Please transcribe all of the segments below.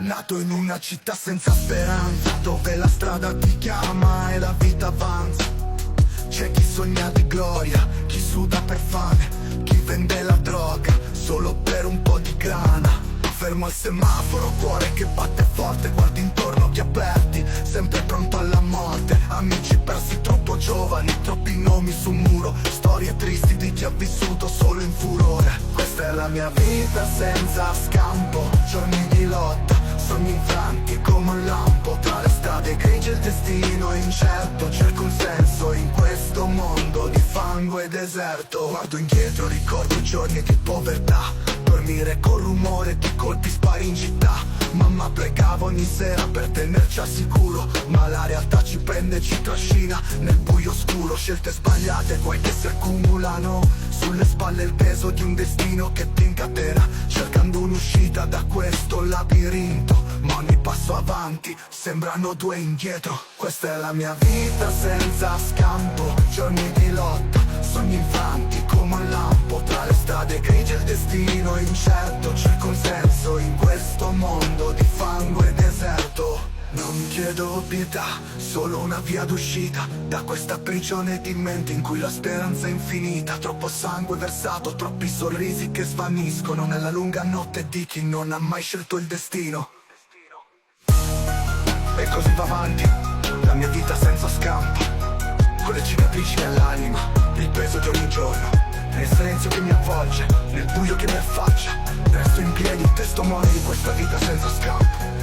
Nato in una città senza speranza, dove la strada ti chiama e la vita avanza. C'è chi sogna di gloria, chi suda per fame, chi vende la droga solo per un po' di grana. Fermo al semaforo, cuore che batte forte, guardi intorno, occhi aperti, sempre pronto alla morte. Amici persi troppo giovani, troppi nomi sul muro, storie tristi di chi ha vissuto solo in furore. Questa è la mia vita senza scampo, giorni di lotta, sogni infranti come un lampo. Tra le strade grigie il destino incerto, cerco un senso in questo mondo di fango e deserto. Guardo indietro, ricordo giorni di povertà, dormire col rumore di colpi spari in città. Mamma pregava ogni sera per tenerci al sicuro, ma la realtà ci prende e ci trascina nel buio scuro. Scelte sbagliate, guai che si accumulano, sulle spalle il peso di un destino che ti incatena, cercando un'uscita da questo labirinto. Ma ogni passo avanti sembrano due indietro. Questa è la mia vita senza scampo, giorni di lotta, sogni infranti come un lampo. Tra le strade grigie il destino incerto, cerco un senso in questo mondo di fango e deserto. Non chiedo pietà, solo una via d'uscita da questa prigione di mente in cui la speranza è infinita. Troppo sangue versato, troppi sorrisi che svaniscono nella lunga notte di chi non ha mai scelto il destino. E così va avanti, la mia vita senza scampo, con le cicatrici nell'anima, il peso di ogni giorno, nel silenzio che mi avvolge, nel buio che mi affaccia. Resto in piedi, testimone di questa vita senza scampo.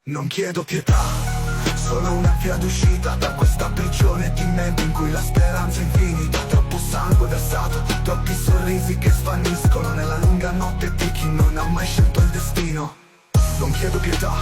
Non chiedo pietà, solo una via d'uscita da questa prigione di mente in cui la speranza è infinita. Troppo sangue versato, troppi sorrisi che svaniscono nella lunga notte di chi non ha mai scelto il destino. Non chiedo pietà,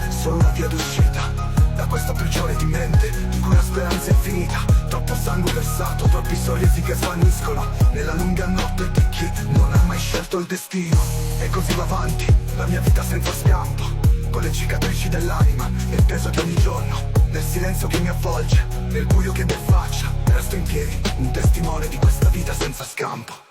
solo una via d'uscita da questa prigione di mente in cui la speranza è infinita. Troppo sangue versato, troppi sorrisi che svaniscono nella lunga notte di chi non ha mai scelto il destino. E così va avanti, la mia vita senza scampo, con le cicatrici dell'anima e il peso di ogni giorno, nel silenzio che mi avvolge, nel buio che mi affaccia. Resto in piedi, un testimone di questa vita senza scampo.